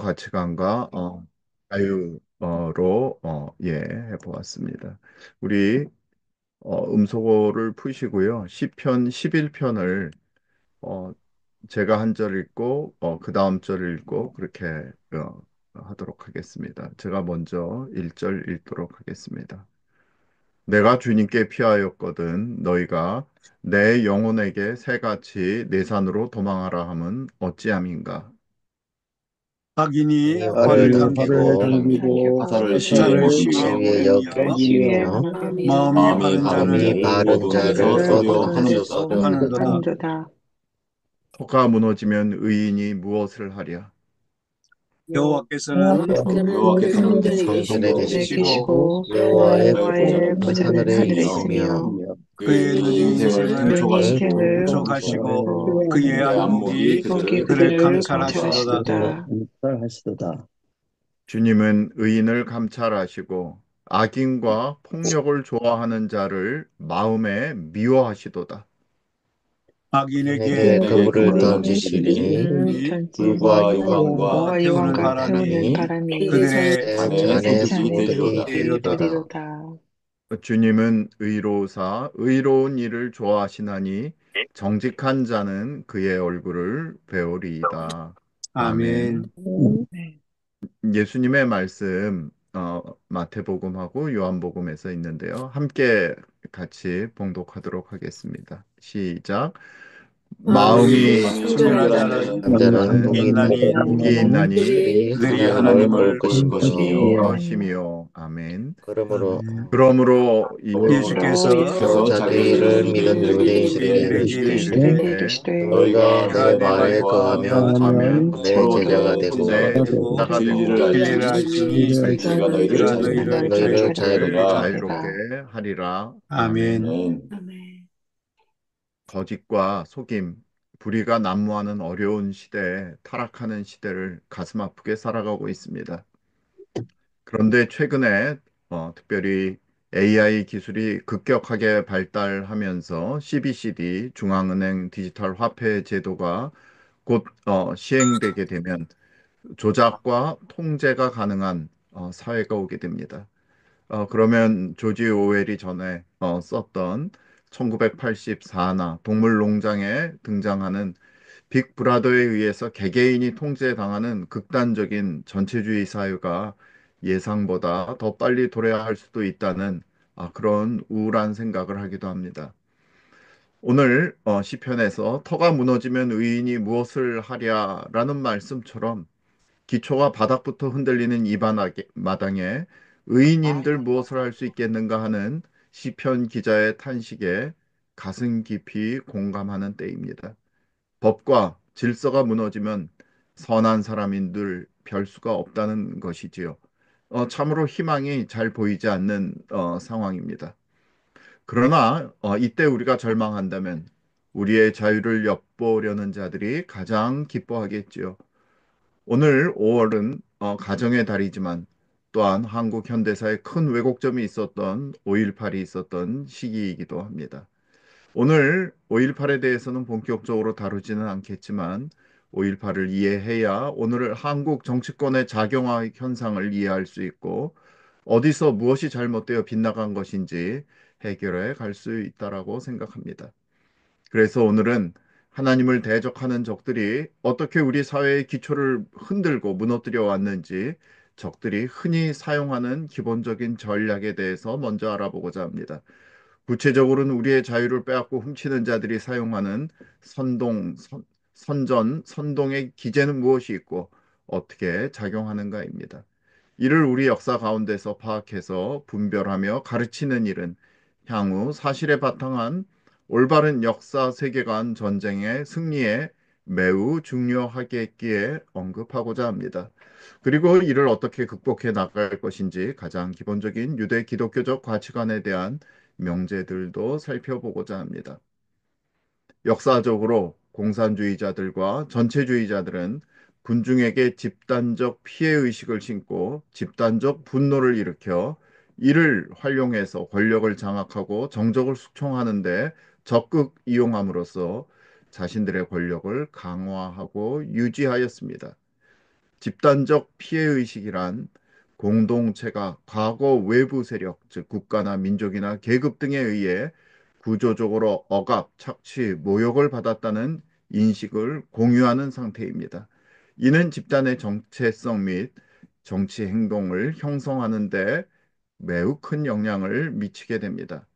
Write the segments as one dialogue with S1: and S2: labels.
S1: 가치관과 자유로 해보았습니다. 우리 음소거를 푸시고요. 시편 11편을 제가 한 절 읽고 그 다음 절 읽고 그렇게 하도록 하겠습니다. 제가 먼저 1절 읽도록 하겠습니다. 내가 주님께 피하였거든 너희가 내 영혼에게 새같이 내 산으로 도망하라 함은 어찌함인가.
S2: 악인이
S3: 악인이
S2: 화를
S3: 화를
S2: 당기고
S4: 화를
S3: 당기고
S4: 당기고
S5: 화살을
S2: 화살을
S3: 화살을
S5: 시위에
S2: 시위에
S3: 시위에
S5: 여김이여
S2: 여김이여
S3: 여김이여
S2: 마음이
S5: 마음이
S2: 바른
S5: 바른
S3: 마음이
S2: 자는
S5: 자를
S3: 바른
S5: 모두
S3: 자를
S5: 얻어내소서
S3: 얻어
S5: 하느니라.
S3: 내소서
S2: 하늘도다.
S3: 하느니라.
S1: 터가 무너지면 의인이 무엇을 하랴.
S2: 여호와께서는
S5: 여호와께서는
S3: 여호와께서는
S2: 성전에
S3: 성전에
S2: 계시고
S3: 계시고 여호와의
S5: 여호와의
S3: 보좌는
S5: 보좌는
S3: 하늘에
S5: 하늘에
S3: 있으며
S5: 있으며
S2: 그의
S5: 그의
S2: 눈이
S5: 인생을
S2: 인생을
S3: 그의
S5: 등촉하시고
S3: 인생을
S2: 촉하시고
S3: 묵묵하고
S2: 그의
S5: 그의 안목이
S2: 안목이
S3: 목이
S5: 그들을
S2: 그를
S3: 그를
S2: 감찰하시도다.
S5: 감찰하시도다.
S3: 감찰하시도다.
S1: 주님은 의인을 감찰하시고 악인과 폭력을 좋아하는 자를 마음에 미워하시도다.
S2: 악인에게
S3: 악인에게
S5: 악인에게
S3: 그물을
S5: 그물을
S3: 던지시리니
S5: 던지시리니
S2: 이
S5: 불과
S3: 불과
S5: 유황과
S3: 유황과
S2: 태우는
S3: 유황
S2: 바람이
S3: 태우는
S5: 바람이
S3: 바람이
S2: 그들의
S3: 내
S5: 잔에
S2: 잔에
S3: 잔에
S5: 소득이
S3: 소득이
S5: 되리로다.
S2: 이르도다.
S3: 되리로다.
S1: 주님은 의로사 의로운 일을 좋아하시나니 정직한 자는 그의 얼굴을 배우리이다. 아멘.
S2: 아멘.
S1: 예수님의 말씀 마태복음하고 요한복음에서 있는데요. 함께 같이 봉독하도록 하겠습니다. 시작.
S2: 마음이
S1: 마음이
S2: 청결한
S5: 청결한
S1: 청결한
S2: 자는
S5: 자는
S3: 남자는
S2: 복이
S3: 복이
S2: 있나니
S1: 복이 있나니
S3: 그들이
S2: 그들이
S3: 하나님을 볼
S2: 하나님을 볼
S3: 것이며
S2: 것이며.
S1: 것이며 아멘.
S3: 그러므로
S2: 아멘.
S1: 그러므로
S3: 그러므로
S2: 예수께서
S3: 예수께서
S5: 그래서
S3: 자기를
S5: 자기를
S3: 믿은
S5: 믿는
S3: 유대인들에게
S2: 유대인들에게
S3: 이르시되
S2: 이르시되
S3: 너희가
S5: 너희가
S3: 내
S5: 내 말에
S3: 말에 거하면
S1: 하면
S3: 내
S5: 서로
S3: 제자가
S5: 내 제자가
S3: 되고
S5: 되고
S1: 자가 되고
S5: 진리를
S2: 진리를
S5: 알지니
S2: 알지니
S5: 내가 너희를
S2: 내가
S3: 내가
S2: 너희를
S3: 너희를
S2: 자유롭게
S3: 자유롭게
S2: 하리라.
S1: 자유롭게
S3: 하리라.
S1: 하리라. 아멘.
S2: 아멘.
S5: 아멘.
S1: 거짓과 속임, 불의가 난무하는 어려운 시대에 타락하는 시대를 가슴 아프게 살아가고 있습니다. 그런데 최근에 특별히 AI 기술이 급격하게 발달하면서 CBCD, 중앙은행 디지털 화폐 제도가 곧 시행되게 되면 조작과 통제가 가능한 사회가 오게 됩니다. 그러면 조지 오웰이 전에 썼던 1984나 동물농장에 등장하는 빅 브라더에 의해서 개개인이 통제당하는 극단적인 전체주의 사회가 예상보다 더 빨리 도래할 수도 있다는 그런 우울한 생각을 하기도 합니다. 오늘 시편에서 터가 무너지면 의인이 무엇을 하랴라는 말씀처럼 기초가 바닥부터 흔들리는 이 마당에 의인인들 무엇을 할 수 있겠는가 하는 시편 기자의 탄식에 가슴 깊이 공감하는 때입니다. 법과 질서가 무너지면 선한 사람인들 별 수가 없다는 것이지요. 참으로 희망이 잘 보이지 않는 상황입니다. 그러나 이때 우리가 절망한다면 우리의 자유를 엿보려는 자들이 가장 기뻐하겠지요. 오늘 5월은 가정의 달이지만 또한 한국 현대사에 큰 왜곡점이 있었던 5.18이 있었던 시기이기도 합니다. 오늘 5.18에 대해서는 본격적으로 다루지는 않겠지만 5.18을 이해해야 오늘 한국 정치권의 작용화 현상을 이해할 수 있고 어디서 무엇이 잘못되어 빗나간 것인지 해결해 갈 수 있다라고 생각합니다. 그래서 오늘은 하나님을 대적하는 적들이 어떻게 우리 사회의 기초를 흔들고 무너뜨려 왔는지 적들이 흔히 사용하는 기본적인 전략에 대해서 먼저 알아보고자 합니다. 구체적으로는 우리의 자유를 빼앗고 훔치는 자들이 사용하는 선동의 기제는 무엇이 있고 어떻게 작용하는가입니다. 이를 우리 역사 가운데서 파악해서 분별하며 가르치는 일은 향후 사실에 바탕한 올바른 역사 세계관 전쟁의 승리에 매우 중요하겠기에 언급하고자 합니다. 그리고 이를 어떻게 극복해 나갈 것인지 가장 기본적인 유대 기독교적 가치관에 대한 명제들도 살펴보고자 합니다. 역사적으로 공산주의자들과 전체주의자들은 군중에게 집단적 피해의식을 심고 집단적 분노를 일으켜 이를 활용해서 권력을 장악하고 정적을 숙청하는데 적극 이용함으로써 자신들의 권력을 강화하고 유지하였습니다. 집단적 피해의식이란 공동체가 과거 외부 세력, 즉 국가나 민족이나 계급 등에 의해 구조적으로 억압, 착취, 모욕을 받았다는 인식을 공유하는 상태입니다. 이는 집단의 정체성 및 정치 행동을 형성하는 데 매우 큰 영향을 미치게 됩니다.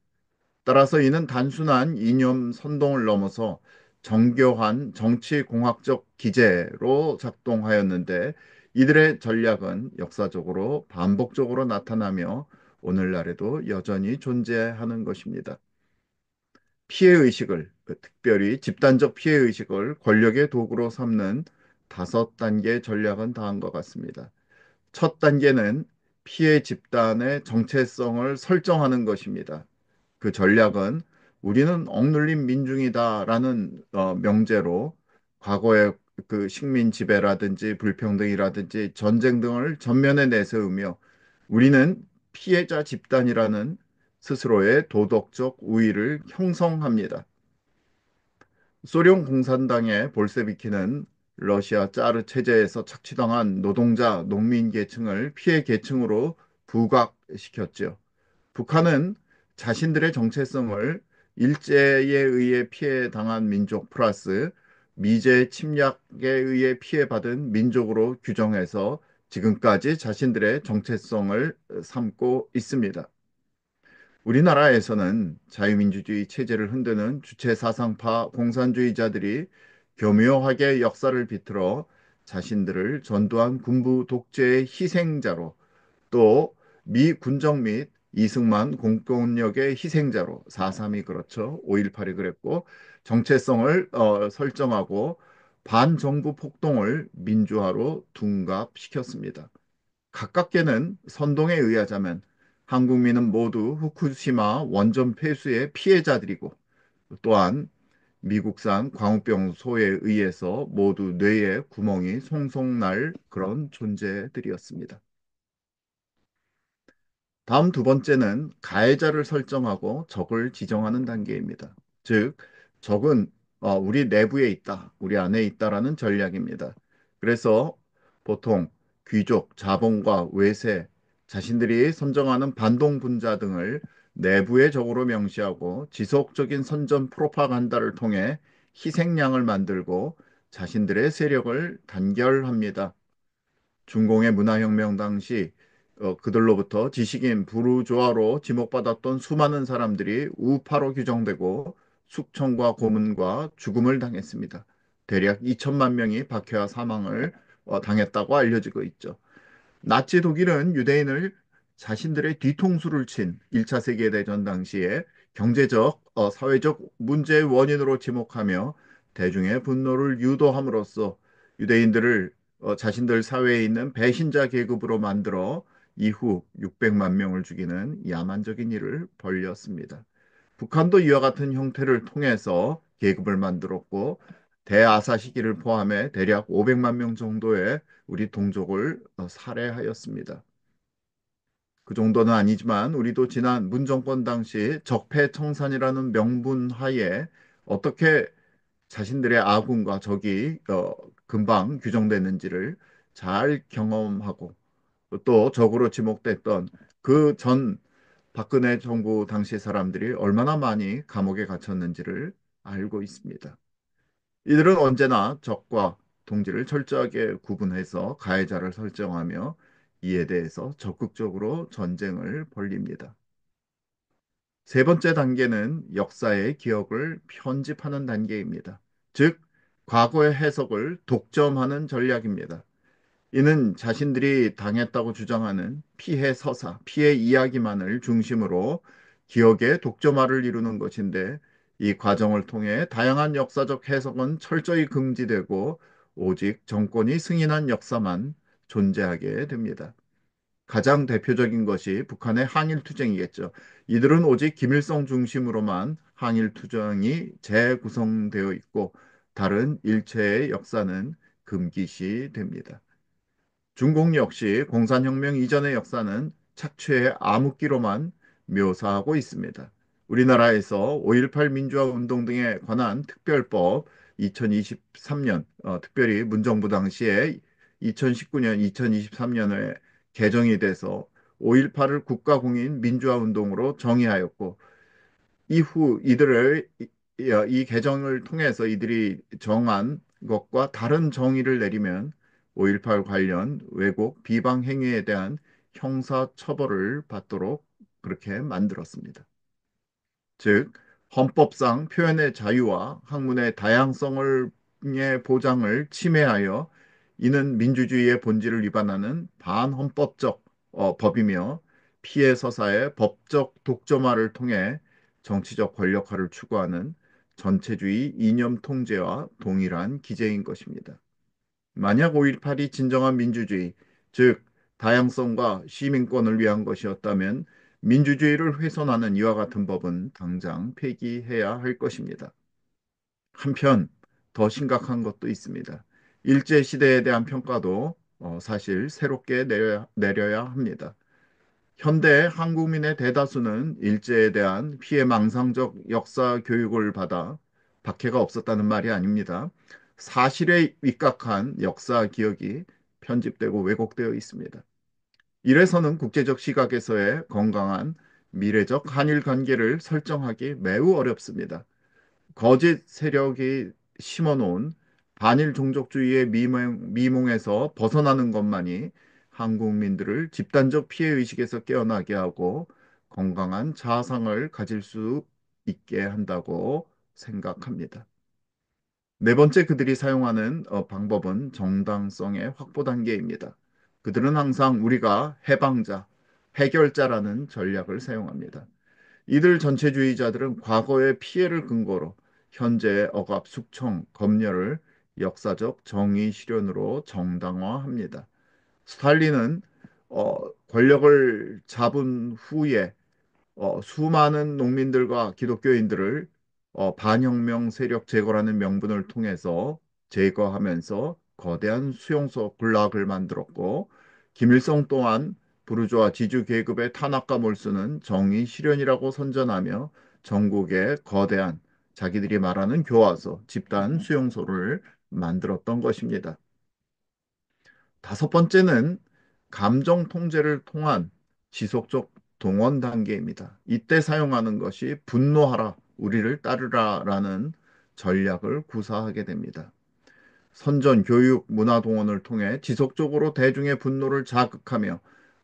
S1: 따라서 이는 단순한 이념 선동을 넘어서 정교한 정치공학적 기제로 작동하였는데 이들의 전략은 역사적으로 반복적으로 나타나며 오늘날에도 여전히 존재하는 것입니다. 피해의식을, 특별히 집단적 피해의식을 권력의 도구로 삼는 5단계 전략은 다음과 같습니다. 첫 단계는 피해 집단의 정체성을 설정하는 것입니다. 그 전략은 우리는 억눌린 민중이다라는 명제로 과거의 그 식민 지배라든지 불평등이라든지 전쟁 등을 전면에 내세우며 우리는 피해자 집단이라는 스스로의 도덕적 우위를 형성합니다. 소련 공산당의 볼세비키는 러시아 짜르 체제에서 착취당한 노동자, 농민 계층을 피해 계층으로 부각시켰죠. 북한은 자신들의 정체성을 일제에 의해 피해당한 민족 플러스 미제 침략에 의해 피해받은 민족으로 규정해서 지금까지 자신들의 정체성을 삼고 있습니다. 우리나라에서는 자유민주주의 체제를 흔드는 주체사상파 공산주의자들이 교묘하게 역사를 비틀어 자신들을 전두환 군부 독재의 희생자로 또 미 군정 및 이승만 공권력의 희생자로 4.3이 그렇죠. 5.18이 그랬고 정체성을 설정하고 반정부 폭동을 민주화로 둔갑시켰습니다. 가깝게는 선동에 의하자면 한국민은 모두 후쿠시마 원전 폐수의 피해자들이고 또한 미국산 광우병소에 의해서 모두 뇌에 구멍이 송송 날 그런 존재들이었습니다. 다음 두 번째는 가해자를 설정하고 적을 지정하는 단계입니다. 즉, 적은 우리 내부에 있다, 우리 안에 있다라는 전략입니다. 그래서 보통 귀족, 자본과 외세, 자신들이 선정하는 반동분자 등을 내부의 적으로 명시하고 지속적인 선전 프로파간다를 통해 희생양을 만들고 자신들의 세력을 단결합니다. 중공의 문화혁명 당시 그들로부터 지식인 부르주아로 지목받았던 수많은 사람들이 우파로 규정되고 숙청과 고문과 죽음을 당했습니다. 대략 2천만 명이 박해와 사망을 당했다고 알려지고 있죠. 나치 독일은 유대인을 자신들의 뒤통수를 친 1차 세계대전 당시에 경제적, 사회적 문제의 원인으로 지목하며 대중의 분노를 유도함으로써 유대인들을 자신들 사회에 있는 배신자 계급으로 만들어 이후 600만 명을 죽이는 야만적인 일을 벌였습니다. 북한도 이와 같은 형태를 통해서 계급을 만들었고 대아사 시기를 포함해 대략 500만 명 정도의 우리 동족을 살해하였습니다. 그 정도는 아니지만 우리도 지난 문정권 당시 적폐청산이라는 명분 하에 어떻게 자신들의 아군과 적이 금방 규정됐는지를 잘 경험하고 또 적으로 지목됐던 그 전 박근혜 정부 당시 사람들이 얼마나 많이 감옥에 갇혔는지를 알고 있습니다. 이들은 언제나 적과 동지를 철저하게 구분해서 가해자를 설정하며 이에 대해서 적극적으로 전쟁을 벌립니다. 세 번째 단계는 역사의 기억을 편집하는 단계입니다. 즉, 과거의 해석을 독점하는 전략입니다. 이는 자신들이 당했다고 주장하는 피해 서사, 피해 이야기만을 중심으로 기억의 독점화를 이루는 것인데 이 과정을 통해 다양한 역사적 해석은 철저히 금지되고 오직 정권이 승인한 역사만 존재하게 됩니다. 가장 대표적인 것이 북한의 항일투쟁이겠죠. 이들은 오직 김일성 중심으로만 항일투쟁이 재구성되어 있고 다른 일체의 역사는 금기시 됩니다. 중공 역시 공산혁명 이전의 역사는 착취의 암흑기로만 묘사하고 있습니다. 우리나라에서 5.18 민주화 운동 등에 관한 특별법 2023년 특별히 문정부 당시에 2019년, 2023년에 개정이 돼서 5.18을 국가공인 민주화운동으로 정의하였고 이후 이 개정을 통해서 이들이 정한 것과 다른 정의를 내리면 5.18 관련 왜곡, 비방 행위에 대한 형사 처벌을 받도록 그렇게 만들었습니다. 즉, 헌법상 표현의 자유와 학문의 다양성을 의 보장을 침해하여 이는 민주주의의 본질을 위반하는 반헌법적 법이며 피해 서사의 법적 독점화를 통해 정치적 권력화를 추구하는 전체주의 이념 통제와 동일한 기제인 것입니다. 만약 5.18이 진정한 민주주의, 즉 다양성과 시민권을 위한 것이었다면 민주주의를 훼손하는 이와 같은 법은 당장 폐기해야 할 것입니다. 한편 더 심각한 것도 있습니다. 일제시대에 대한 평가도 사실 새롭게 내려야 합니다. 현대 한국민의 대다수는 일제에 대한 피해망상적 역사 교육을 받아 박해가 없었다는 말이 아닙니다. 사실에 입각한 역사 기억이 편집되고 왜곡되어 있습니다. 이래서는 국제적 시각에서의 건강한 미래적 한일 관계를 설정하기 매우 어렵습니다. 거짓 세력이 심어놓은 반일 종족주의의 미몽에서 벗어나는 것만이 한국민들을 집단적 피해의식에서 깨어나게 하고 건강한 자아상을 가질 수 있게 한다고 생각합니다. 네 번째 그들이 사용하는 방법은 정당성의 확보 단계입니다. 그들은 항상 우리가 해방자, 해결자라는 전략을 사용합니다. 이들 전체주의자들은 과거의 피해를 근거로 현재의 억압, 숙청, 검열을 역사적 정의 실현으로 정당화합니다. 스탈린은 권력을 잡은 후에 수많은 농민들과 기독교인들을 반혁명 세력 제거라는 명분을 통해서 제거하면서 거대한 수용소 군락을 만들었고 김일성 또한 부르주아 지주 계급의 탄압과 몰수는 정의 실현이라고 선전하며 전국에 거대한 자기들이 말하는 교화소, 집단 수용소를 만들었던 것입니다. 다섯 번째는 감정 통제를 통한 지속적 동원 단계입니다. 이때 사용하는 것이 분노하라, 우리를 따르라라는 전략을 구사하게 됩니다. 선전, 교육, 문화 동원을 통해 지속적으로 대중의 분노를 자극하며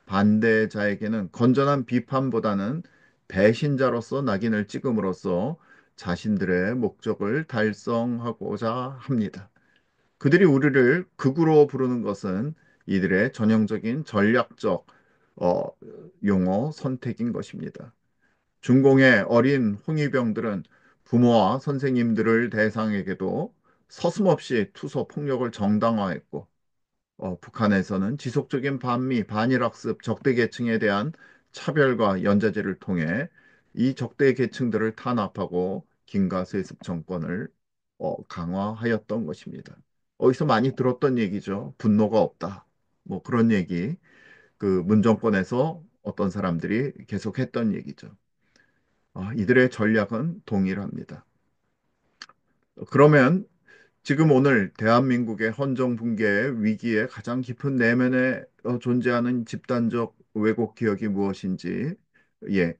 S1: 반대자에게는 건전한 비판보다는 배신자로서 낙인을 찍음으로써 자신들의 목적을 달성하고자 합니다. 그들이 우리를 극우로 부르는 것은 이들의 전형적인 전략적 어, 용어 선택인 것입니다. 중공의 어린 홍위병들은 부모와 선생님들을 대상에게도 서슴없이 투소 폭력을 정당화했고 북한에서는 지속적인 반미, 반일학습, 적대 계층에 대한 차별과 연자제를 통해 이 적대 계층들을 탄압하고 김가세습 정권을 강화하였던 것입니다. 어디서 많이 들었던 얘기죠. 분노가 없다. 뭐 그런 얘기. 그 문정권에서 어떤 사람들이 계속했던 얘기죠. 이들의 전략은 동일합니다. 그러면 지금 오늘 대한민국의 헌정 붕괴의 위기에 가장 깊은 내면에 존재하는 집단적 왜곡 기억이 무엇인지, 예,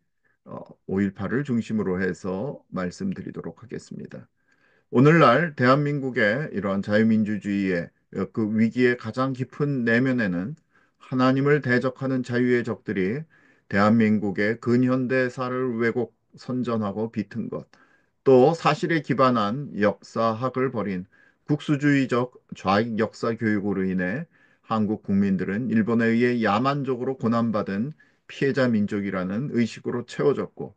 S1: 5.18을 중심으로 해서 말씀드리도록 하겠습니다. 오늘날 대한민국의 이러한 자유민주주의의 그 위기의 가장 깊은 내면에는 하나님을 대적하는 자유의 적들이 대한민국의 근현대사를 왜곡 선전하고 비튼 것, 또 사실에 기반한 역사학을 벌인 국수주의적 좌익 역사 교육으로 인해 한국 국민들은 일본에 의해 야만적으로 고난받은 피해자 민족이라는 의식으로 채워졌고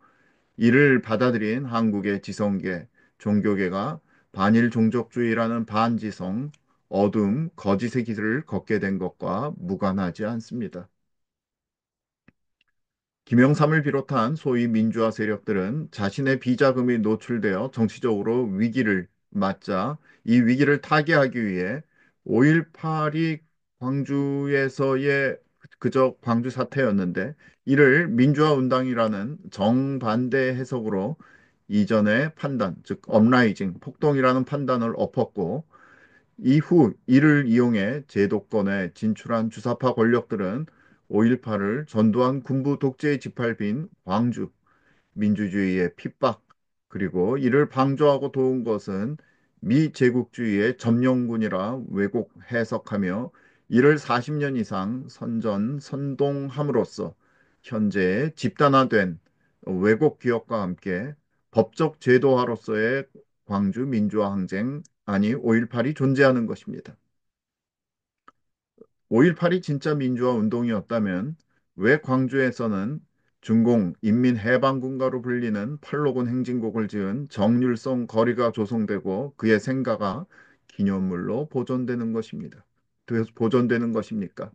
S1: 이를 받아들인 한국의 지성계, 종교계가 반일 종족주의라는 반지성, 어둠, 거짓의 길을 걷게 된 것과 무관하지 않습니다. 김영삼을 비롯한 소위 민주화 세력들은 자신의 비자금이 노출되어 정치적으로 위기를 맞자 이 위기를 타개하기 위해 5.18이 광주에서의 그저 광주 사태였는데 이를 민주화 운동이라는 정반대 해석으로 이전의 판단, 즉 업라이징, 폭동이라는 판단을 엎었고 이후 이를 이용해 제도권에 진출한 주사파 권력들은 5.18을 전두환 군부 독재의 짓밟힌 광주 민주주의의 핍박, 그리고 이를 방조하고 도운 것은 미제국주의의 점령군이라 왜곡 해석하며 이를 40년 이상 선동함으로써 현재의 집단화된 왜곡 기업과 함께 법적 제도화로서의 광주 민주화 항쟁, 아니 5.18이 존재하는 것입니다. 5.18이 진짜 민주화 운동이었다면 왜 광주에서는 중공 인민해방군가로 불리는 팔로군 행진곡을 지은 정률성 거리가 조성되고 그의 생가가 기념물로 보존되는 것입니다. 보존되는 것입니까?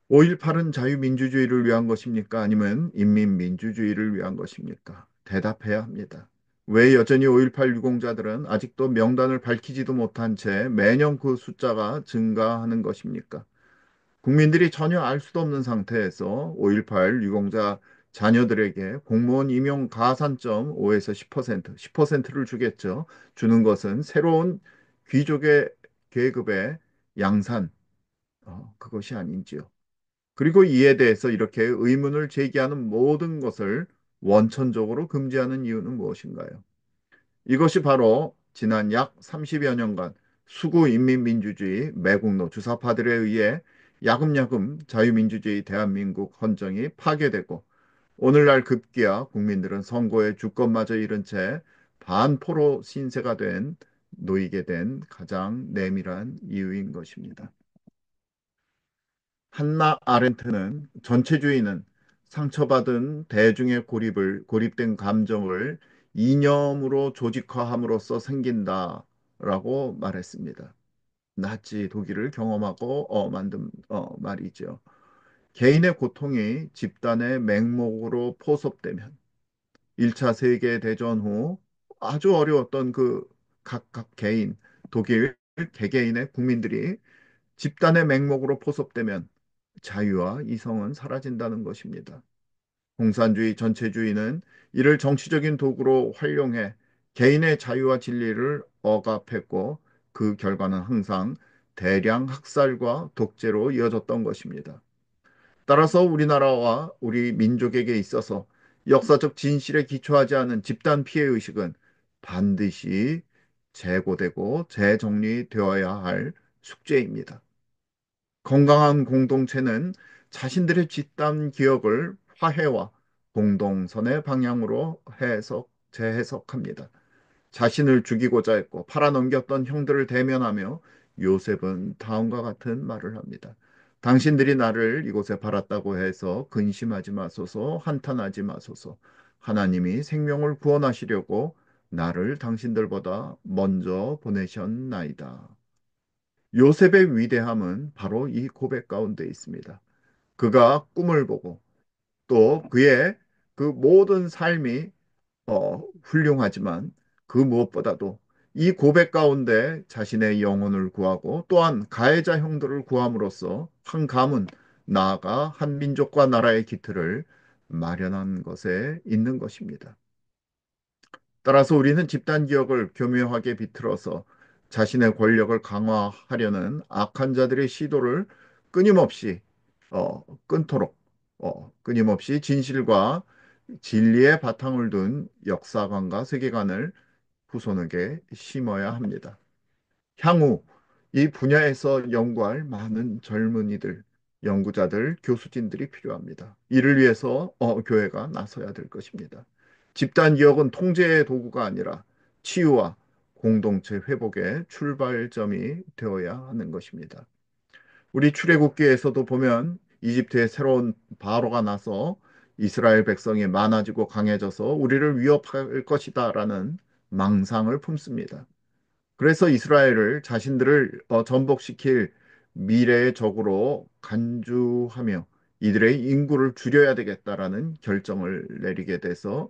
S1: 5.18은 자유민주주의를 위한 것입니까? 아니면 인민민주주의를 위한 것입니까? 대답해야 합니다. 왜 여전히 5.18 유공자들은 아직도 명단을 밝히지도 못한 채 매년 그 숫자가 증가하는 것입니까? 국민들이 전혀 알 수도 없는 상태에서 5.18 유공자 자녀들에게 공무원 임용 가산점 5에서 10%, 10%를 주겠죠. 주는 것은 새로운 귀족의 계급의 양산, 그것이 아닌지요. 그리고 이에 대해서 이렇게 의문을 제기하는 모든 것을 원천적으로 금지하는 이유는 무엇인가요? 이것이 바로 지난 약 30여 년간 수구 인민민주주의 매국노 주사파들에 의해 야금야금 자유민주주의 대한민국 헌정이 파괴되고 오늘날 급기야 국민들은 선거의 주권마저 잃은 채 반포로 신세가 놓이게 된 가장 내밀한 이유인 것입니다. 한나 아렌트는 전체주의는 상처받은 대중의 고립된 감정을 이념으로 조직화함으로써 생긴다라고 말했습니다. 나치 독일을 경험하고 만든 말이죠. 개인의 고통이 집단의 맹목으로 포섭되면 1차 세계대전 후 아주 어려웠던 그 각각 개인, 독일 개개인의 국민들이 집단의 맹목으로 포섭되면 자유와 이성은 사라진다는 것입니다. 공산주의 전체주의는 이를 정치적인 도구로 활용해 개인의 자유와 진리를 억압했고 그 결과는 항상 대량 학살과 독재로 이어졌던 것입니다. 따라서 우리나라와 우리 민족에게 있어서 역사적 진실에 기초하지 않은 집단 피해 의식은 반드시 재고되고 재정리되어야 할 숙제입니다. 건강한 공동체는 자신들의 집단 기억을 화해와 공동선의 방향으로 재해석합니다. 자신을 죽이고자 했고 팔아넘겼던 형들을 대면하며 요셉은 다음과 같은 말을 합니다. 당신들이 나를 이곳에 팔았다고 해서 근심하지 마소서, 한탄하지 마소서. 하나님이 생명을 구원하시려고 나를 당신들보다 먼저 보내셨나이다. 요셉의 위대함은 바로 이 고백 가운데 있습니다. 그가 꿈을 보고 또 그의 그 모든 삶이 훌륭하지만 그 무엇보다도 이 고백 가운데 자신의 영혼을 구하고 또한 가해자 형들을 구함으로써 한 가문, 나아가 한 민족과 나라의 기틀을 마련한 것에 있는 것입니다. 따라서 우리는 집단 기억을 교묘하게 비틀어서 자신의 권력을 강화하려는 악한 자들의 시도를 끊임없이 끊도록 끊임없이 진실과 진리의 바탕을 둔 역사관과 세계관을 후손에게 심어야 합니다. 향후 이 분야에서 연구할 많은 젊은이들, 연구자들, 교수진들이 필요합니다. 이를 위해서 교회가 나서야 될 것입니다. 집단 기억은 통제의 도구가 아니라 치유와 공동체 회복의 출발점이 되어야 하는 것입니다. 우리 출애굽기에서도 보면 이집트에 새로운 바로가 나서 이스라엘 백성이 많아지고 강해져서 우리를 위협할 것이다라는 망상을 품습니다. 그래서 이스라엘을 자신들을 전복시킬 미래의 적으로 간주하며 이들의 인구를 줄여야 되겠다라는 결정을 내리게 돼서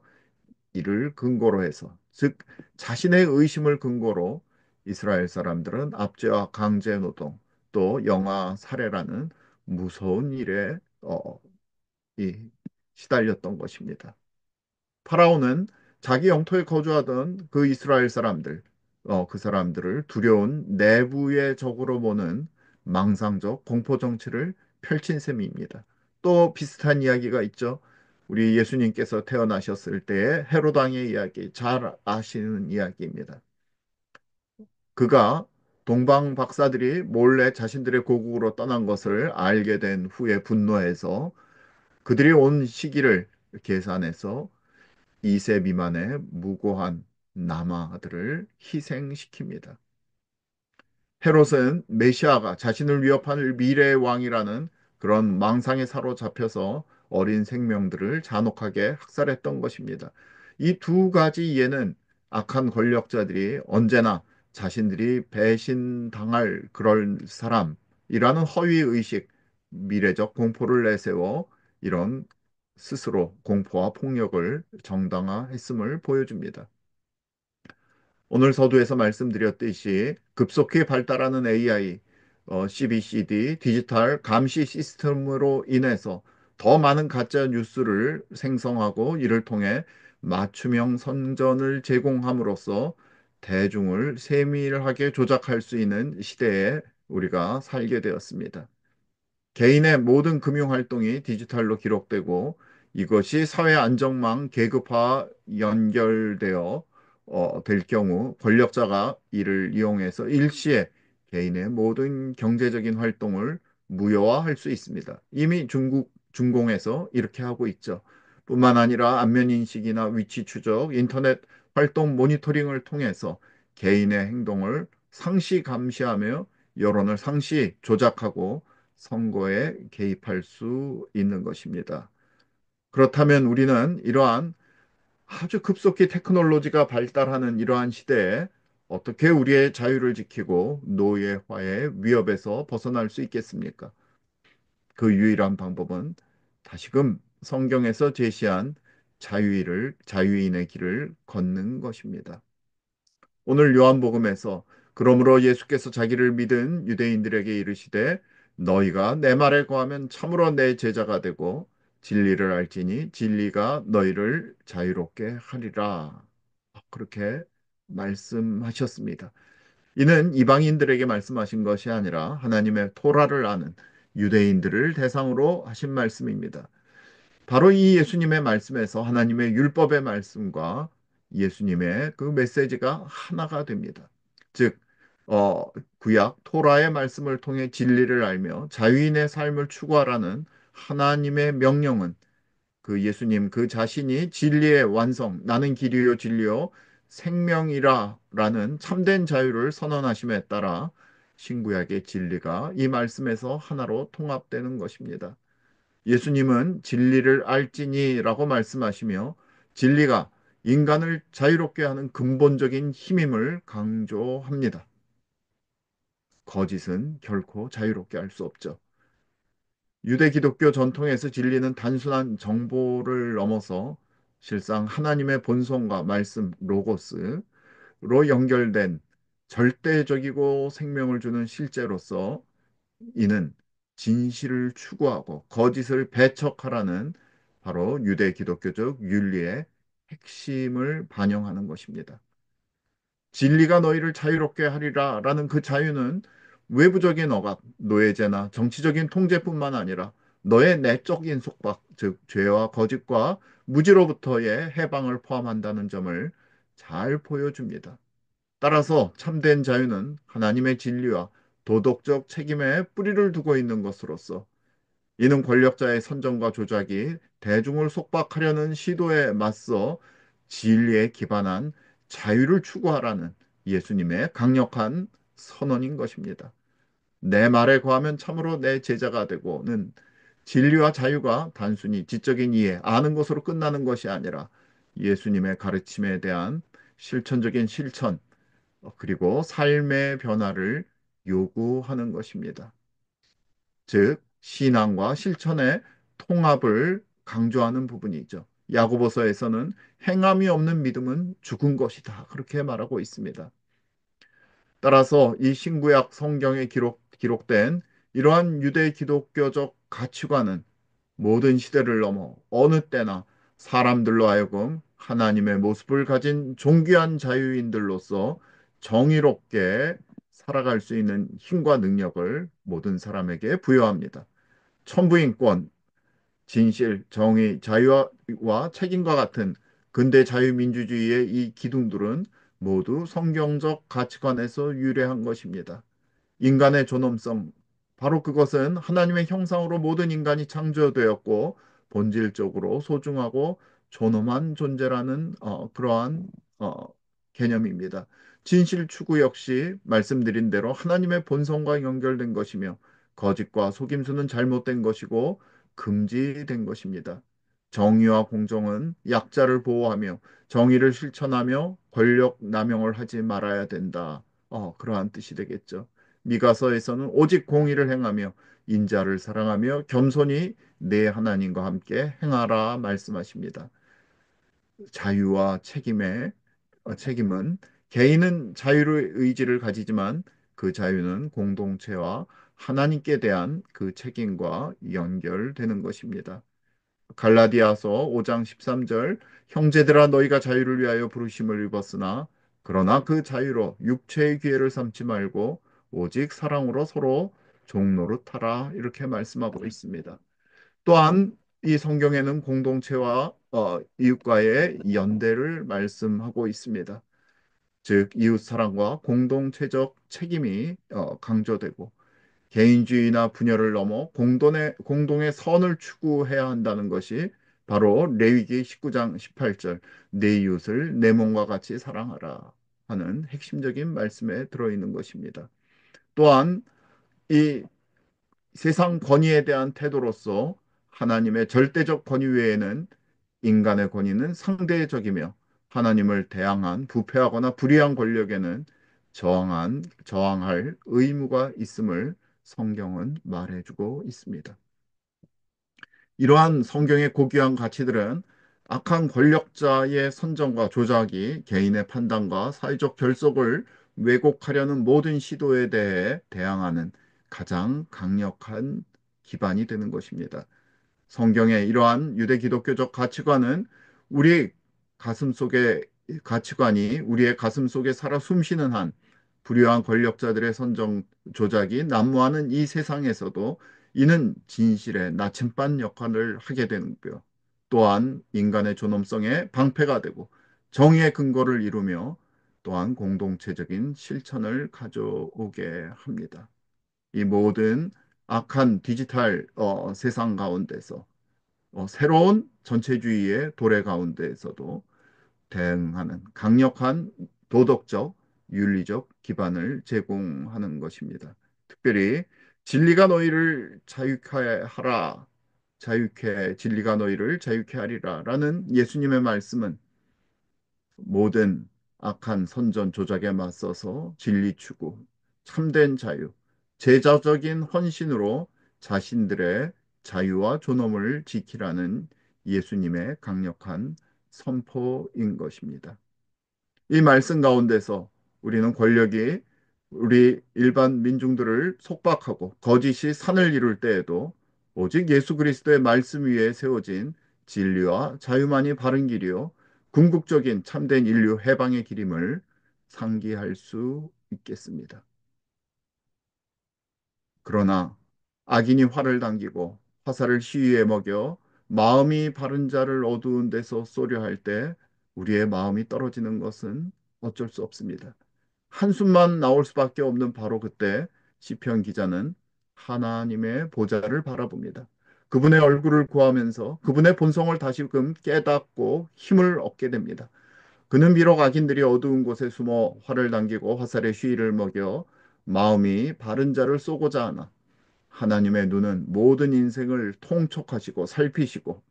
S1: 이를 근거로 해서 즉 자신의 의심을 근거로 이스라엘 사람들은 압제와 강제 노동 또 영아 살해라는 무서운 일에 시달렸던 것입니다. 파라오는 자기 영토에 거주하던 그 이스라엘 사람들 그 사람들을 두려운 내부의 적으로 보는 망상적 공포 정치를 펼친 셈입니다. 또 비슷한 이야기가 있죠. 우리 예수님께서 태어나셨을 때의 헤롯 왕의 이야기, 잘 아시는 이야기입니다. 그가 동방 박사들이 몰래 자신들의 고국으로 떠난 것을 알게 된 후에 분노해서 그들이 온 시기를 계산해서 2세 미만의 무고한 남아들을 희생시킵니다. 헤롯은 메시아가 자신을 위협할 미래의 왕이라는 그런 망상에 사로잡혀서 어린 생명들을 잔혹하게 학살했던 것입니다. 이 두 가지 예는 악한 권력자들이 언제나 자신들이 배신당할 그럴 사람이라는 허위의식, 미래적 공포를 내세워 이런 스스로 공포와 폭력을 정당화했음을 보여줍니다. 오늘 서두에서 말씀드렸듯이 급속히 발달하는 AI, CBCD, 디지털 감시 시스템으로 인해서 더 많은 가짜 뉴스를 생성하고 이를 통해 맞춤형 선전을 제공함으로써 대중을 세밀하게 조작할 수 있는 시대에 우리가 살게 되었습니다. 개인의 모든 금융활동이 디지털로 기록되고 이것이 사회 안정망 계급화 연결되어 될 경우 권력자가 이를 이용해서 일시에 개인의 모든 경제적인 활동을 무효화할 수 있습니다. 이미 중국 중공에서 이렇게 하고 있죠. 뿐만 아니라 안면 인식이나 위치 추적, 인터넷 활동 모니터링을 통해서 개인의 행동을 상시 감시하며 여론을 상시 조작하고 선거에 개입할 수 있는 것입니다. 그렇다면 우리는 이러한 아주 급속히 테크놀로지가 발달하는 이러한 시대에 어떻게 우리의 자유를 지키고 노예화의 위협에서 벗어날 수 있겠습니까? 그 유일한 방법은 다시금 성경에서 제시한 자유인의 길을 걷는 것입니다. 오늘 요한복음에서 그러므로 예수께서 자기를 믿은 유대인들에게 이르시되 너희가 내 말에 거하면 참으로 내 제자가 되고 진리를 알지니 진리가 너희를 자유롭게 하리라. 그렇게 말씀하셨습니다. 이는 이방인들에게 말씀하신 것이 아니라 하나님의 토라를 아는 유대인들을 대상으로 하신 말씀입니다. 바로 이 예수님의 말씀에서 하나님의 율법의 말씀과 예수님의 그 메시지가 하나가 됩니다. 즉, 구약 토라의 말씀을 통해 진리를 알며 자유인의 삶을 추구하라는 하나님의 명령은 그 예수님 그 자신이 진리의 완성, 나는 길이요 진리요 생명이라라는 참된 자유를 선언하심에 따라 신구약의 진리가 이 말씀에서 하나로 통합되는 것입니다. 예수님은 진리를 알지니라고 말씀하시며 진리가 인간을 자유롭게 하는 근본적인 힘임을 강조합니다. 거짓은 결코 자유롭게 할 수 없죠. 유대 기독교 전통에서 진리는 단순한 정보를 넘어서 실상 하나님의 본성과 말씀, 로고스로 연결된 절대적이고 생명을 주는 실제로서 이는 진실을 추구하고 거짓을 배척하라는 바로 유대 기독교적 윤리의 핵심을 반영하는 것입니다. 진리가 너희를 자유롭게 하리라 라는 그 자유는 외부적인 억압, 노예제나 정치적인 통제뿐만 아니라 너의 내적인 속박, 즉 죄와 거짓과 무지로부터의 해방을 포함한다는 점을 잘 보여줍니다. 따라서 참된 자유는 하나님의 진리와 도덕적 책임에 뿌리를 두고 있는 것으로서 이는 권력자의 선정과 조작이 대중을 속박하려는 시도에 맞서 진리에 기반한 자유를 추구하라는 예수님의 강력한 선언인 것입니다. 내 말에 거하면 참으로 내 제자가 되고는 진리와 자유가 단순히 지적인 이해, 아는 것으로 끝나는 것이 아니라 예수님의 가르침에 대한 실천적인 실천, 그리고 삶의 변화를 요구하는 것입니다. 즉, 신앙과 실천의 통합을 강조하는 부분이죠. 야고보서에서는 행함이 없는 믿음은 죽은 것이다. 그렇게 말하고 있습니다. 따라서 이 신구약 성경에 기록된 이러한 유대 기독교적 가치관은 모든 시대를 넘어 어느 때나 사람들로 하여금 하나님의 모습을 가진 존귀한 자유인들로서 정의롭게 살아갈 수 있는 힘과 능력을 모든 사람에게 부여합니다. 천부인권, 진실, 정의, 자유와 책임과 같은 근대 자유민주주의의 이 기둥들은 모두 성경적 가치관에서 유래한 것입니다. 인간의 존엄성, 바로 그것은 하나님의 형상으로 모든 인간이 창조되었고 본질적으로 소중하고 존엄한 존재라는 그러한 어, 개념입니다. 진실 추구 역시 말씀드린 대로 하나님의 본성과 연결된 것이며 거짓과 속임수는 잘못된 것이고 금지된 것입니다. 정의와 공정은 약자를 보호하며 정의를 실천하며 권력 남용을 하지 말아야 된다. 그러한 뜻이 되겠죠. 미가서에서는 오직 공의를 행하며 인자를 사랑하며 겸손히 내 하나님과 함께 행하라 말씀하십니다. 자유와 책임은 개인은 자유의 의지를 가지지만 그 자유는 공동체와 하나님께 대한 그 책임과 연결되는 것입니다. 갈라디아서 5장 13절 형제들아 너희가 자유를 위하여 부르심을 입었으나 그러나 그 자유로 육체의 기회를 삼지 말고 오직 사랑으로 서로 종노릇하라 이렇게 말씀하고 있습니다. 또한 이 성경에는 공동체와 이웃과의 연대를 말씀하고 있습니다. 즉 이웃 사랑과 공동체적 책임이 강조되고 개인주의나 분열을 넘어 공동의 선을 추구해야 한다는 것이 바로 레위기 19장 18절 내 이웃을 내 몸과 같이 사랑하라 하는 핵심적인 말씀에 들어있는 것입니다. 또한 이 세상 권위에 대한 태도로서 하나님의 절대적 권위 외에는 인간의 권위는 상대적이며 하나님을 대항한 부패하거나 불의한 권력에는 저항할 의무가 있음을 성경은 말해주고 있습니다. 이러한 성경의 고귀한 가치들은 악한 권력자의 선정과 조작이 개인의 판단과 사회적 결속을 왜곡하려는 모든 시도에 대해 대항하는 가장 강력한 기반이 되는 것입니다. 성경의 이러한 유대 기독교적 가치관은 우리 가슴 속에 가치관이 우리의 가슴 속에 살아 숨쉬는 한 불의한 권력자들의 선정 조작이 난무하는 이 세상에서도 이는 진실의 나침반 역할을 하게 되는고요. 또한 인간의 존엄성에 방패가 되고 정의의 근거를 이루며 또한 공동체적인 실천을 가져오게 합니다. 이 모든 악한 디지털 세상 가운데서 새로운 전체주의의 도래 가운데에서도 대응하는 강력한 도덕적, 윤리적 기반을 제공하는 것입니다. 특별히 진리가 너희를 자유케 하라, 진리가 너희를 자유케 하리라 라는 예수님의 말씀은 모든 악한 선전 조작에 맞서서 진리 추구, 참된 자유, 제자적인 헌신으로 자신들의 자유와 존엄을 지키라는 예수님의 강력한 선포인 것입니다. 이 말씀 가운데서 우리는 권력이 우리 일반 민중들을 속박하고 거짓이 산을 이룰 때에도 오직 예수 그리스도의 말씀 위에 세워진 진리와 자유만이 바른 길이요 궁극적인 참된 인류 해방의 길임을 상기할 수 있겠습니다. 그러나 악인이 활을 당기고 화살을 시위에 먹여 마음이 바른 자를 어두운 데서 쏘려 할 때 우리의 마음이 떨어지는 것은 어쩔 수 없습니다. 한숨만 나올 수밖에 없는 바로 그때 시편 기자는 하나님의 보좌를 바라봅니다. 그분의 얼굴을 구하면서 그분의 본성을 다시금 깨닫고 힘을 얻게 됩니다. 그는 비록 악인들이 어두운 곳에 숨어 활을 당기고 화살의 쉬위를 먹여 마음이 바른 자를 쏘고자 하나 하나님의 눈은 모든 인생을 통촉하시고 살피시고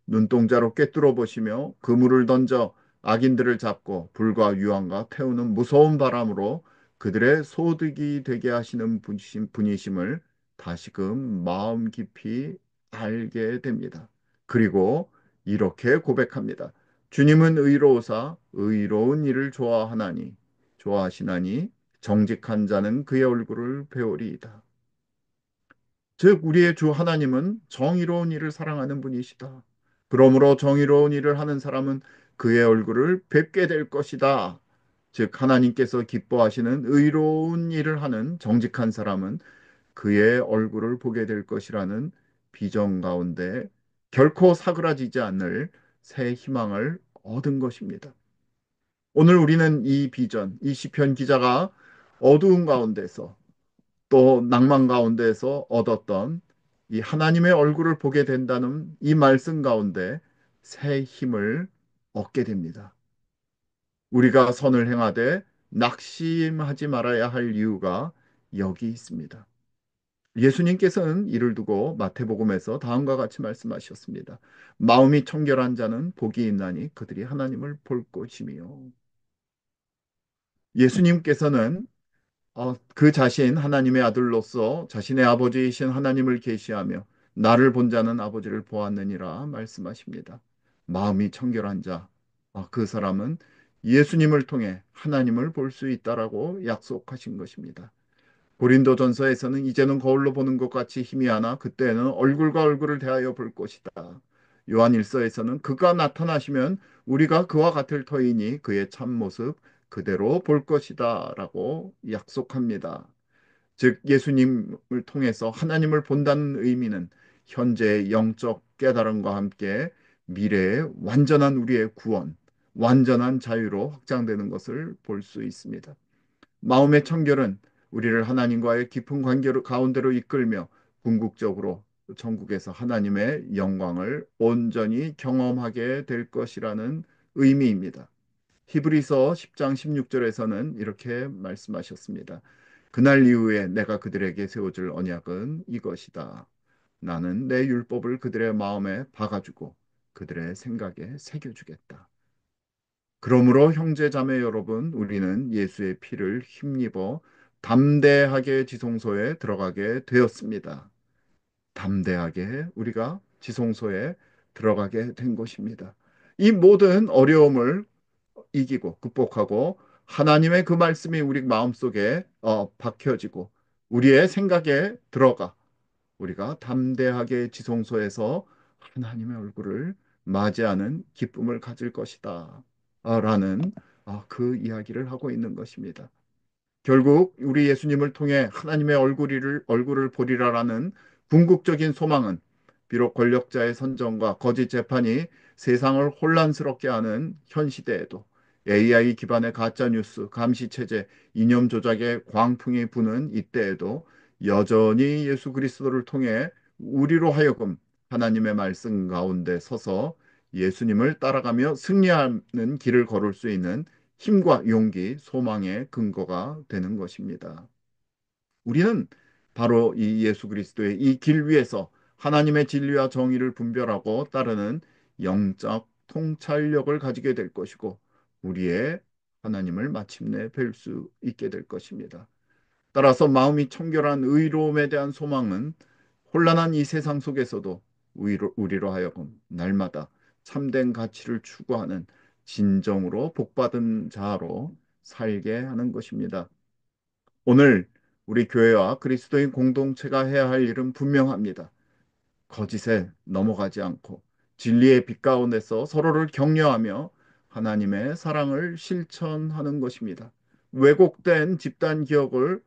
S1: 눈동자로 꿰뚫어 보시며 그물을 던져 악인들을 잡고 불과 유황과 태우는 무서운 바람으로 그들의 소득이 되게 하시는 분이심을 다시금 마음 깊이 알게 됩니다. 그리고 이렇게 고백합니다. 주님은 의로우사 의로운 일을 좋아하시나니 정직한 자는 그의 얼굴을 배우리이다. 즉 우리의 주 하나님은 정의로운 일을 사랑하는 분이시다. 그러므로 정의로운 일을 하는 사람은 그의 얼굴을 뵙게 될 것이다. 즉 하나님께서 기뻐하시는 의로운 일을 하는 정직한 사람은 그의 얼굴을 보게 될 것이라는 비전 가운데 결코 사그라지지 않을 새 희망을 얻은 것입니다. 오늘 우리는 이 비전, 이 시편 기자가 어두운 가운데서 또 낭만 가운데서 얻었던 이 하나님의 얼굴을 보게 된다는 이 말씀 가운데 새 힘을 얻게 됩니다. 우리가 선을 행하되 낙심하지 말아야 할 이유가 여기 있습니다. 예수님께서는 이를 두고 마태복음에서 다음과 같이 말씀하셨습니다. 마음이 청결한 자는 복이 있나니 그들이 하나님을 볼 것이며. 예수님께서는 그 자신 하나님의 아들로서 자신의 아버지이신 하나님을 계시하며 나를 본 자는 아버지를 보았느니라 말씀하십니다. 마음이 청결한 자, 그 사람은 예수님을 통해 하나님을 볼 수 있다라고 약속하신 것입니다. 고린도전서에서는 이제는 거울로 보는 것 같이 희미하나 그때는 얼굴과 얼굴을 대하여 볼 것이다. 요한일서에서는 그가 나타나시면 우리가 그와 같을 터이니 그의 참모습 그대로 볼 것이다라고 약속합니다. 즉 예수님을 통해서 하나님을 본다는 의미는 현재의 영적 깨달음과 함께 미래의 완전한 우리의 구원, 완전한 자유로 확장되는 것을 볼 수 있습니다. 마음의 청결은 우리를 하나님과의 깊은 관계 가운데로 이끌며 궁극적으로 천국에서 하나님의 영광을 온전히 경험하게 될 것이라는 의미입니다. 히브리서 10장 16절에서는 이렇게 말씀하셨습니다. 그날 이후에 내가 그들에게 세워줄 언약은 이것이다. 나는 내 율법을 그들의 마음에 박아주고 그들의 생각에 새겨주겠다. 그러므로 형제 자매 여러분, 우리는 예수의 피를 힘입어 담대하게 지성소에 들어가게 되었습니다. 담대하게 우리가 지성소에 들어가게 된 것입니다. 이 모든 어려움을 이기고 극복하고 하나님의 그 말씀이 우리 마음속에 박혀지고 우리의 생각에 들어가 우리가 담대하게 지성소에서 하나님의 얼굴을 맞이하는 기쁨을 가질 것이다. 라는 그 이야기를 하고 있는 것입니다. 결국 우리 예수님을 통해 하나님의 얼굴을 보리라라는 궁극적인 소망은 비록 권력자의 선정과 거짓 재판이 세상을 혼란스럽게 하는 현 시대에도 AI 기반의 가짜 뉴스, 감시 체제, 이념 조작의 광풍이 부는 이때에도 여전히 예수 그리스도를 통해 우리로 하여금 하나님의 말씀 가운데 서서 예수님을 따라가며 승리하는 길을 걸을 수 있는 힘과 용기, 소망의 근거가 되는 것입니다. 우리는 바로 이 예수 그리스도의 이 길 위에서 하나님의 진리와 정의를 분별하고 따르는 영적 통찰력을 가지게 될 것이고 우리의 하나님을 마침내 뵐 수 있게 될 것입니다. 따라서 마음이 청결한 의로움에 대한 소망은 혼란한 이 세상 속에서도 우리로 하여금 날마다 참된 가치를 추구하는 진정으로 복받은 자로 살게 하는 것입니다. 오늘 우리 교회와 그리스도인 공동체가 해야 할 일은 분명합니다. 거짓에 넘어가지 않고 진리의 빛 가운데서 서로를 격려하며 하나님의 사랑을 실천하는 것입니다. 왜곡된 집단 기억을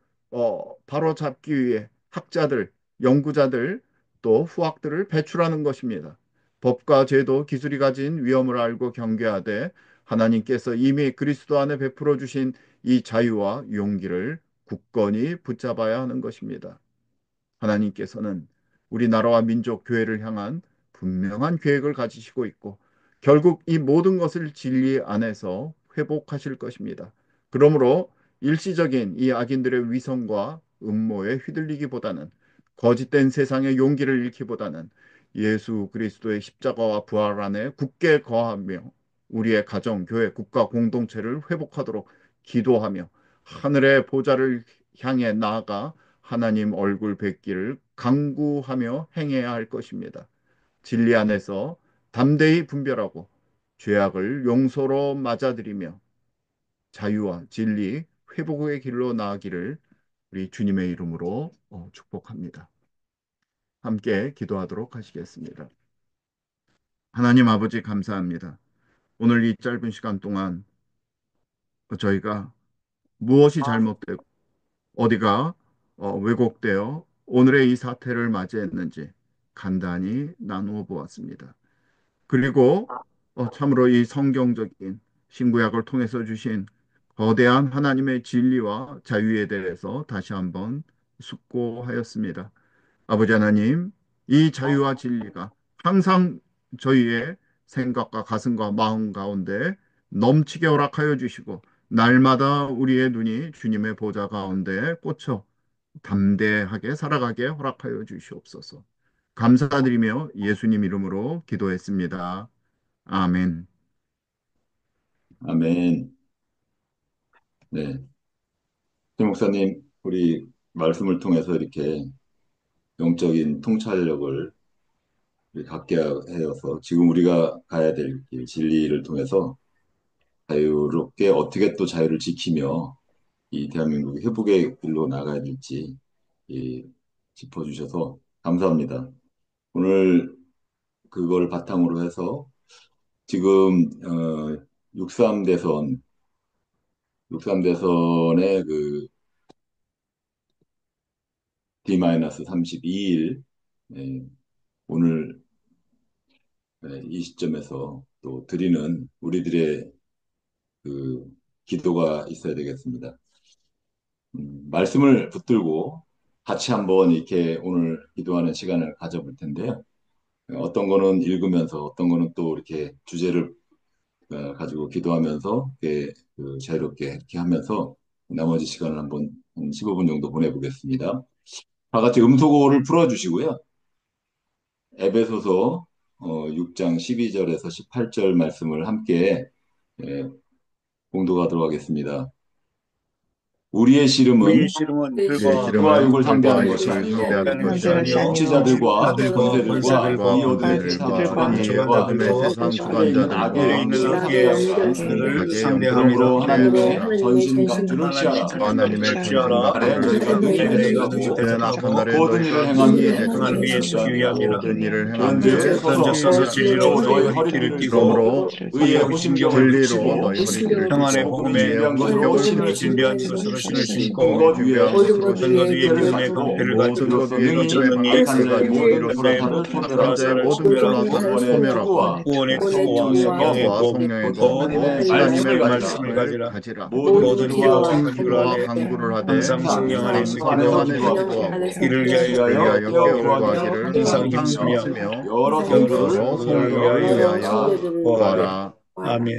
S1: 바로잡기 위해 학자들, 연구자들, 또 후학들을 배출하는 것입니다. 법과 제도, 기술이 가진 위험을 알고 경계하되 하나님께서 이미 그리스도 안에 베풀어 주신 이 자유와 용기를 굳건히 붙잡아야 하는 것입니다. 하나님께서는 우리나라와 민족 교회를 향한 분명한 계획을 가지시고 있고 결국 이 모든 것을 진리 안에서 회복하실 것입니다. 그러므로 일시적인 이 악인들의 위선과 음모에 휘둘리기보다는 거짓된 세상의 용기를 잃기보다는 예수 그리스도의 십자가와 부활 안에 굳게 거하며 우리의 가정, 교회, 국가 공동체를 회복하도록 기도하며 하늘의 보좌를 향해 나아가 하나님 얼굴 뵙기를 강구하며 행해야 할 것입니다. 진리 안에서 담대히 분별하고 죄악을 용서로 맞아들이며 자유와 진리, 회복의 길로 나아가기를 우리 주님의 이름으로 축복합니다. 함께 기도하도록 하시겠습니다. 하나님 아버지 감사합니다. 오늘 이 짧은 시간 동안 저희가 무엇이 잘못되고 어디가 왜곡되어 오늘의 이 사태를 맞이했는지 간단히 나누어 보았습니다. 그리고 참으로 이 성경적인 신구약을 통해서 주신 거대한 하나님의 진리와 자유에 대해서 다시 한번 숙고하였습니다. 아버지 하나님, 이 자유와 진리가 항상 저희의 생각과 가슴과 마음 가운데 넘치게 허락하여 주시고, 날마다 우리의 눈이 주님의 보좌 가운데 꽂혀 담대하게 살아가게 허락하여 주시옵소서. 감사드리며 예수님 이름으로 기도했습니다. 아멘.
S3: 아멘. 네. 최 목사님, 우리 말씀을 통해서 이렇게 영적인 통찰력을 우리 갖게 하여서 지금 우리가 가야 될 길, 진리를 통해서 자유롭게 어떻게 또 자유를 지키며 이 대한민국의 회복의 길로 나가야 될지 이, 짚어주셔서 감사합니다. 오늘 그걸 바탕으로 해서 지금 63대선, 63대선의 그 D-32일 오늘 이 시점에서 또 드리는 우리들의 그 기도가 있어야 되겠습니다. 말씀을 붙들고 같이 한번 이렇게 오늘 기도하는 시간을 가져볼 텐데요. 어떤 거는 읽으면서 어떤 거는 또 이렇게 주제를 가지고 기도하면서 이렇게 자유롭게 이렇게 하면서 나머지 시간을 한번 한 15분 정도 보내보겠습니다. 다 같이 음소거를 풀어주시고요. 에베소서 6장 12절에서 18절 말씀을 함께 예, 공독하도록 하겠습니다. 우리의 씨름은
S2: 씨름은
S1: 우리의
S2: 들과
S3: 피와
S1: 씨름은
S3: 육을 상대하는
S1: 들과
S3: 것이
S1: 육을
S3: 아니요
S1: 상대하는 것이
S2: 것이
S1: 아니요
S3: 통치자들과
S2: 통치자들과
S3: 권세들과
S2: 권세들과
S3: 이 어둠의 세상
S1: 권세들과 이
S3: 주관자들과
S1: 어둠의
S2: 주관자들과
S1: 세상
S3: 하늘에 있는
S2: 하늘에
S3: 악의
S1: 주관자들과
S2: 있는
S3: 영들을
S2: 악의
S3: 상대하라.
S2: 영들을
S1: 악의 영들을
S3: 그러므로
S2: 상대함이라.
S3: 하나님의
S1: 상대하라.
S3: 전신갑주를
S2: 하나님의
S3: 취하라.
S1: 하나님의
S2: 전신갑주를 취하라.
S3: 날에
S1: 전신갑주를
S3: 너희가 능히
S2: 날에
S1: 취하라.
S2: 너희
S3: 대적하고
S1: 때는 악한
S2: 대적하고
S1: 날에
S3: 모든 일을
S1: 너희가
S3: 행하는
S1: 능히
S2: 악한
S3: 그것을
S2: 위에
S1: 대적하며
S3: 준비한
S2: 서기
S3: 자
S2: 위함이라.
S1: 모든 일을
S3: 그런즉
S1: 행하는데
S3: 서서
S2: 던져서서 진리로 너희
S3: 진리로 너희
S2: 허리띠를
S3: 허리띠를
S2: 띠고
S3: 띠고
S1: 그러므로
S3: 의의 호심경을
S1: 진리로
S3: 붙이고
S1: 너희 허리띠를
S2: 평안의
S1: 띠고
S3: 복음이
S2: 복음에
S1: 의의
S3: 준비한 것으로
S1: 호심경을
S3: 신을
S1: 붙이고
S2: 준비한
S3: 신고
S2: 것으로 신을
S3: 큰
S2: 신고
S3: 것
S1: 복음이
S3: 위에
S1: 준비한 것으로
S2: 든 것
S1: 신을
S2: 위에
S3: 금패를
S1: 신고
S2: 믿음의
S3: 가지고
S2: 검패를
S1: 모든
S2: 가지고
S1: 것 위에
S3: 능히
S1: 믿음의
S2: 걷는
S3: 악한
S1: 방패를
S3: 자의
S1: 가지고
S3: 모든
S2: 이같네
S3: 불화살을
S1: 악한
S3: 소멸하고
S1: 자의
S2: 불화살을
S1: 모든
S2: 소멸하고
S3: 구원의
S1: 소멸하고
S3: 투구와
S2: 구원의 투구와
S3: 성령의
S2: 성령의
S3: 검,
S1: 투구와
S2: 검,
S1: 성령의
S3: 곧
S1: 검, 곧
S3: 하나님의
S1: 하나님의
S3: 말씀을 가지라.
S2: 말씀을
S1: 말씀을
S2: 가지라.
S1: 가지라.
S3: 모든
S2: 모든
S3: 기도와
S2: 기도와
S3: 간구를
S2: 간구를
S1: 기도와
S2: 하되
S1: 간구를 하되
S2: 항상
S3: 항상
S2: 성령 안에서
S3: 성령
S1: 성령
S3: 안에서
S1: 안에서
S2: 기도하고
S3: 기도하고
S1: 기도하고
S2: 이를
S3: 이를
S2: 위하여
S3: 위하여
S1: 위하여
S3: 깨어
S2: 깨어
S3: 구하기를
S1: 구하기를
S2: 항상
S3: 항상
S1: 항상
S3: 힘쓰며
S2: 힘쓰며
S1: 힘쓰며
S3: 여러
S2: 여러
S3: 성도를
S1: 여러
S2: 성도를
S3: 위하여
S1: 성도를
S2: 위하여
S3: 구하라.
S1: 위하여
S2: 구하라.
S1: 구하라.
S2: 아멘.